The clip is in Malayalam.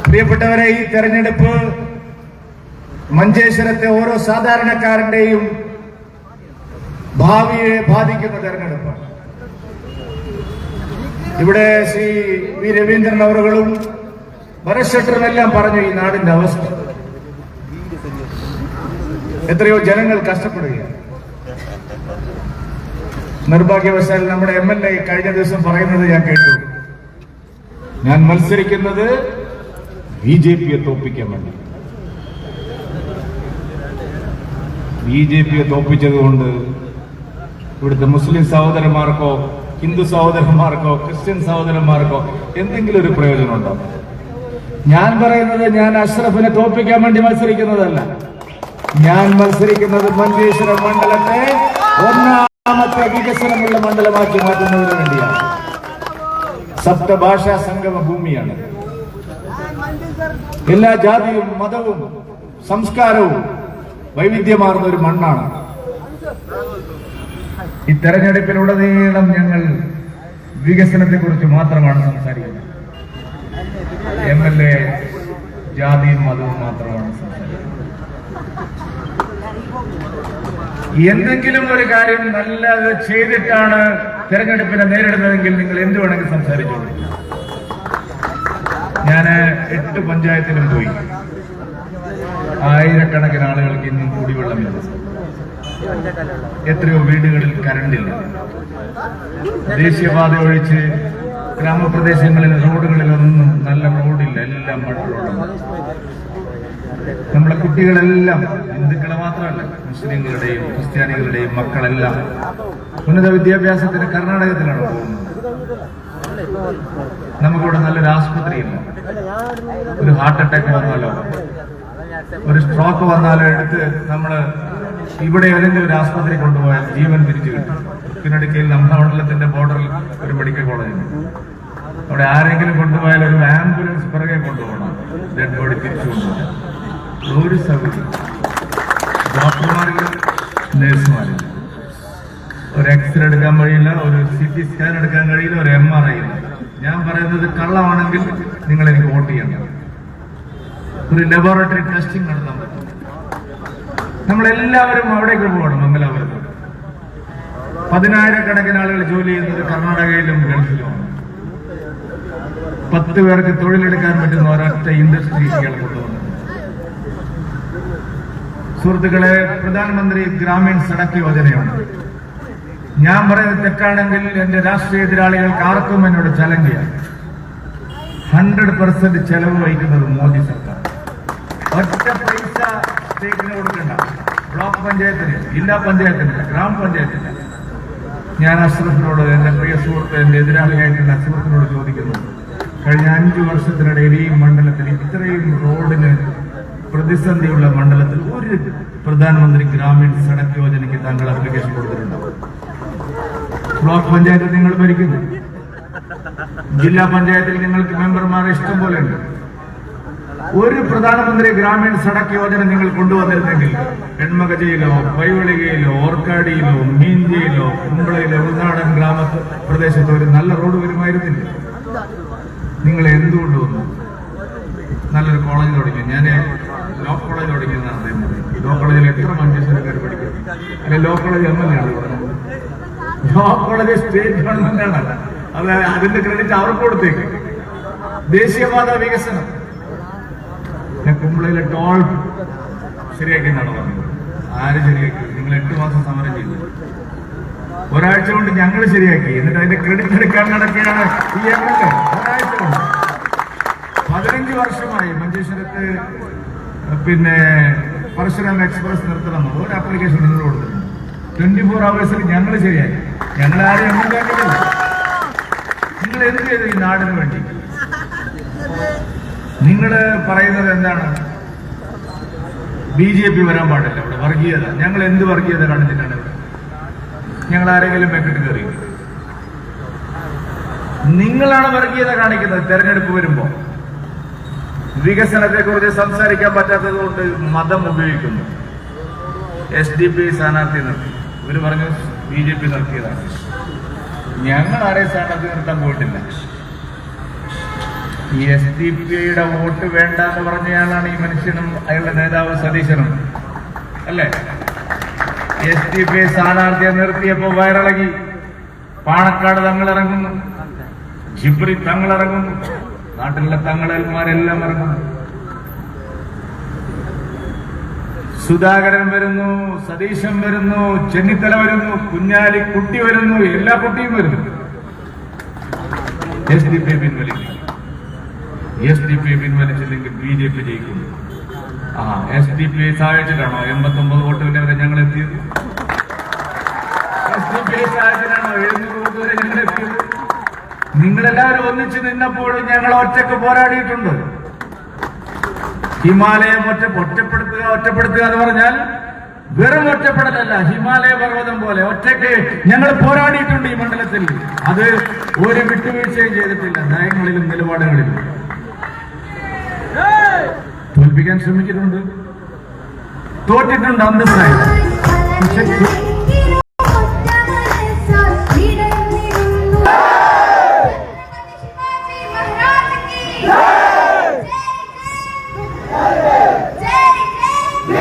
പ്രിയപ്പെട്ടവരെ, ഈ തെരഞ്ഞെടുപ്പ് മഞ്ചേശ്വരത്തെ ഓരോ സാധാരണക്കാരന്റെയും ഭാവിയെ ബാധിക്കുന്ന തെരഞ്ഞെടുപ്പാണ്. ഇവിടെ ശ്രീ വി രവീന്ദ്രൻ അവറുകളും ഭരത് എല്ലാം പറഞ്ഞു ഈ നാടിന്റെ അവസ്ഥ. എത്രയോ ജനങ്ങൾ കഷ്ടപ്പെടുകയാണ്. നിർഭാഗ്യവശാൽ നമ്മുടെ MLA കഴിഞ്ഞ ദിവസം പറയുന്നത് ഞാൻ കേട്ടു, ഞാൻ മത്സരിക്കുന്നത് BJPയെ തോൽപ്പിക്കാൻ വേണ്ടി. BJPയെ തോൽപ്പിച്ചതുകൊണ്ട് ഇവിടുത്തെ മുസ്ലിം സഹോദരന്മാർക്കോ ഹിന്ദു സഹോദരന്മാർക്കോ ക്രിസ്ത്യൻ സഹോദരന്മാർക്കോ എന്തെങ്കിലും ഒരു പ്രയോജനമുണ്ടോ? ഞാൻ പറയുന്നത്, ഞാൻ അഷ്റഫിനെ തോൽപ്പിക്കാൻ വേണ്ടി മത്സരിക്കുന്നതല്ല. ഞാൻ മത്സരിക്കുന്നത് മഞ്ചേശ്വരം മണ്ഡലത്തെ ഒന്നാമത്തെ വികസനമുള്ള മണ്ഡലമാക്കി മാറ്റുന്നതിന് വേണ്ടിയാണ്. സപ്തഭാഷാ സംഗമ ഭൂമിയാണ്. എല്ലാ ജാതിയും മതവും സംസ്കാരവും വൈവിധ്യമാർന്ന ഒരു മണ്ണാണ്. ഈ തെരഞ്ഞെടുപ്പിലുടനീളം ഞങ്ങൾ വികസനത്തെക്കുറിച്ച് മാത്രമാണ് സംസാരിക്കുന്നത്. MLA ജാതിയും മതവും മാത്രമാണ് സംസാരിക്കുന്നത്. എന്തെങ്കിലും ഒരു കാര്യം നല്ലത് ചെയ്തിട്ടാണ് തെരഞ്ഞെടുപ്പിനെ നേരിടുന്നതെങ്കിൽ നിങ്ങൾ എന്ത് വേണമെങ്കിൽ സംസാരിച്ചോളൂ. ഞാൻ 8 പഞ്ചായത്തിലും പോയി. ആയിരക്കണക്കിന് ആളുകൾക്ക് ഇന്നും കുടിവെള്ളമില്ല. എത്രയോ വീടുകളിൽ കറണ്ടില്ല. ദേശീയപാത ഒഴിച്ച് ഗ്രാമപ്രദേശങ്ങളിൽ റോഡുകളിലൊന്നും നല്ല റോഡില്ല, എല്ലാം മഡ് റോഡാണ്. നമ്മളെ കുട്ടികളെല്ലാം, ഹിന്ദുക്കളെ മാത്രമല്ല, മുസ്ലിങ്ങളുടെയും ക്രിസ്ത്യാനികളുടെയും മക്കളെല്ലാം ഉന്നത വിദ്യാഭ്യാസത്തിന് കർണാടകത്തിലാണ് പോകുന്നത്. നമുക്കിവിടെ നല്ലൊരു ആശുപത്രിയില്ല. ഒരു ഹാർട്ട് അറ്റാക്ക് വന്നാലോ ഒരു സ്ട്രോക്ക് വന്നാലോ എടുത്ത് നമ്മള് ഇവിടെ ഏതെങ്കിലും ഒരു ആശുപത്രി കൊണ്ടുപോയാൽ ജീവൻ തിരിച്ചു കിട്ടും. ഉക്കിനടുക്കയിൽ നമ്മുടെ മണ്ഡലത്തിന്റെ ബോർഡറിൽ ഒരു മെഡിക്കൽ കോളേജുണ്ട്. അവിടെ ആരെങ്കിലും കൊണ്ടുപോയാൽ ഒരു ആംബുലൻസ് പിറകെ കൊണ്ടുപോകണം, ഡെഡ് ബോഡി തിരിച്ചു കൊണ്ടുപോകാൻ. ഒരു സൗകര്യം ഡോക്ടർമാരില്ല, നഴ്സുമാരില്ല. ഒരു എക്സ്റേ എടുക്കാൻ കഴിയില്ല, ഒരു CT സ്കാൻ എടുക്കാൻ കഴിയില്ല, ഒരു MRI ഇല്ല. ഞാൻ പറയുന്നത് കള്ളമാണെങ്കിൽ നിങ്ങൾ എനിക്ക് വോട്ട് ചെയ്യണം. ഒരു ലബോറട്ടറി ടെസ്റ്റിംഗ് നടത്താൻ പറ്റും. നമ്മളെല്ലാവരും അവിടേക്ക് പോകണം. മംഗലാപുരത്ത് 10,000-കണക്കിന് ആളുകൾ ജോലി ചെയ്യുന്നത് കർണാടകയിലും ഗൾഫിലുമാണ്. 10 പേർക്ക് തൊഴിലെടുക്കാൻ പറ്റുന്ന ഒരൊറ്റ ഇൻഡസ്ട്രി ഇയാൾ കൊണ്ടുവന്നത്. സുഹൃത്തുക്കളെ, പ്രധാനമന്ത്രി ഗ്രാമീൺ സഡക് യോജനയാണ്. ഞാൻ പറയുന്നത് തെറ്റാണെങ്കിൽ എന്റെ രാഷ്ട്രീയ എതിരാളികൾക്ക് ആർക്കും എന്നോട് ചലഞ്ച് ചെയ്യാം. 100% ചെലവ് വഹിക്കുന്നത് മോദി സർക്കാർ. ഒറ്റ പൈസ സ്റ്റേറ്റിന് കൊടുക്കണ്ട. ബ്ലോക്ക് പഞ്ചായത്തിന്, ജില്ലാ പഞ്ചായത്തിന്, ഗ്രാമപഞ്ചായത്തിന്. ഞാൻ അഷ്റഫിനോട്, എന്റെ പ്രിയ സുഹൃത്ത്, എന്റെ എതിരാളിയായിട്ടുള്ള അഷ്റഫിനോട് ചോദിക്കുന്നു, കഴിഞ്ഞ 5 വർഷത്തിനിടയിൽ ഈ മണ്ഡലത്തിൽ ഇത്രയും റോഡിന് പ്രതിസന്ധിയുള്ള മണ്ഡലത്തിൽ ഒരു പ്രധാനമന്ത്രി ഗ്രാമീൺ സഡക് യോജനയ്ക്ക് താങ്കൾ ആപ്ലിക്കേഷൻ കൊടുത്തിട്ടുണ്ടാവും? ബ്ലോക്ക് പഞ്ചായത്തിൽ നിങ്ങൾ ഭരിക്കുന്നു, ജില്ലാ പഞ്ചായത്തിൽ നിങ്ങൾക്ക് മെമ്പർമാരെ ഇഷ്ടം പോലെ ഉണ്ട്. ഒരു പ്രധാനമന്ത്രി ഗ്രാമീൺ സഡക് യോജന നിങ്ങൾ കൊണ്ടുവന്നിരുന്നെങ്കിൽ എൺമകജയിലോ പൈവളികയിലോ ഓർക്കാടിയിലോ മീഞ്ചയിലോ കുമ്പളയിലോ ഉൾനാടൻ പ്രദേശത്തോ ഒരു നല്ല റോഡ് വരുമായിരുന്നില്ല. നിങ്ങൾ എന്തുകൊണ്ട് വന്നു? നല്ലൊരു കോളേജ് തുടങ്ങി. ഞാൻ ലോ കോളേജ് തുടങ്ങിയതാണ് അദ്ദേഹം. ലോ കോളേജിൽ എത്ര മഞ്ചേശ്വരക്കാർ പഠിക്കും? അല്ലെ ലോ കോളേജ് MLA ആണ് പറഞ്ഞത്. ലോ കോളേജ് സ്റ്റേറ്റ് ഗവൺമെന്റാണ്. അത് അതിന്റെ ക്രെഡിറ്റ് അവർക്ക് കൊടുത്തേക്ക്. ദേശീയപാത വികസനം, കുമ്പളയിലെ ടോൾ ശരിയാക്കി എന്നാണ് പറഞ്ഞത്. ആര് ശരിയാക്കി? നിങ്ങൾ 8 മാസം സമരം ചെയ്തു. ഒരാഴ്ച കൊണ്ട് ഞങ്ങൾ ശരിയാക്കി. എന്നിട്ട് അതിന്റെ ക്രെഡിറ്റ് എടുക്കാൻ നടക്കുകയാണ് ഈ MLA. ഒരാഴ്ച കൊണ്ട് 15 വർഷമായി മഞ്ചേശ്വരത്ത് പരശുരാം എക്സ്പ്രസ് നിർത്തണം. ഒരു ആപ്ലിക്കേഷൻ നിങ്ങൾ കൊടുത്തിട്ടുണ്ട്. 24 hours ഞങ്ങൾ ശരിയാക്കി. ഞങ്ങൾ ആരും എമ്മില്ല. നിങ്ങൾ എന്ത് ചെയ്തു ഈ നാടിന് വേണ്ടി? നിങ്ങൾ പറയുന്നത് എന്താണ്? BJP വരാൻ പാടില്ല, ഇവിടെ വർഗീയത. ഞങ്ങൾ എന്ത് വർഗീയത കാണിച്ചിട്ടാണ് ഇവിടെ? ഞങ്ങൾ ആരെങ്കിലും വെക്കിട്ട് കയറി? നിങ്ങളാണ് വർഗീയത കാണിക്കുന്നത്. തെരഞ്ഞെടുപ്പ് വരുമ്പോ വികസനത്തെ കുറിച്ച് സംസാരിക്കാൻ പറ്റാത്തത് കൊണ്ട് മതം ഉപയോഗിക്കുന്നു. SDP സ്ഥാനാർത്ഥി നിർത്തി. ഇവര് പറഞ്ഞു BJP നിർത്തിയതാണ്. ഞങ്ങൾ ആരെയും സ്ഥാനാർത്ഥി നിർത്താൻ പോയിട്ടില്ല. ഈ SDP വോട്ട് വേണ്ട എന്ന് പറഞ്ഞയാളാണ് ഈ മനുഷ്യനും അയാളുടെ നേതാവ് സതീശനും അല്ലേ? SDP സ്ഥാനാർത്ഥിയെ നിർത്തിയപ്പോ വയറിളകി. പാണക്കാട് തങ്ങളിറങ്ങുന്നു, ജിബ്രി തങ്ങളിറങ്ങുന്നു, നാട്ടിലുള്ള തങ്ങളന്മാരെല്ലാം ഇറങ്ങുന്നു. സുധാകരൻ വരുന്നു, സതീശൻ വരുന്നു, ചെന്നിത്തല വരുന്നു, കുഞ്ഞാലിക്കുട്ടി വരുന്നു, എല്ലാ കുട്ടിയും വരുന്നു. SDP പിൻവലിക്കും. SDP പിൻവലിച്ചില്ലെങ്കിൽ BJP ജയിക്കും. SDP സഹായിച്ചിട്ടാണോ 89 വോട്ട് വരെ ഞങ്ങൾ എത്തിയത്? SDP സഹായിച്ചിട്ടാണോ 700 വോട്ട് വരെ ഞങ്ങൾ എത്തിയത്? നിങ്ങളെല്ലാവരും ഒന്നിച്ച് നിന്നപ്പോഴും ഞങ്ങൾ ഒറ്റക്ക് പോരാടിയിട്ടുണ്ട്. ഹിമാലയം ഒറ്റപ്പെടുത്തുക എന്ന് പറഞ്ഞാൽ വെറും ഒറ്റപ്പെടലല്ല, ഹിമാലയ പർവ്വതം പോലെ ഒറ്റയ്ക്ക് ഞങ്ങൾ പോരാടിയിട്ടുണ്ട് ഈ മണ്ഡലത്തിൽ. അത് ഒരു വിട്ടുവീഴ്ചയും ചെയ്തിട്ടില്ല. നയങ്ങളിലും നിലപാടുകളിലും തോൽപ്പിക്കാൻ ശ്രമിച്ചിട്ടുണ്ട്, തോറ്റിട്ടുണ്ട് അന്തസ്സായി.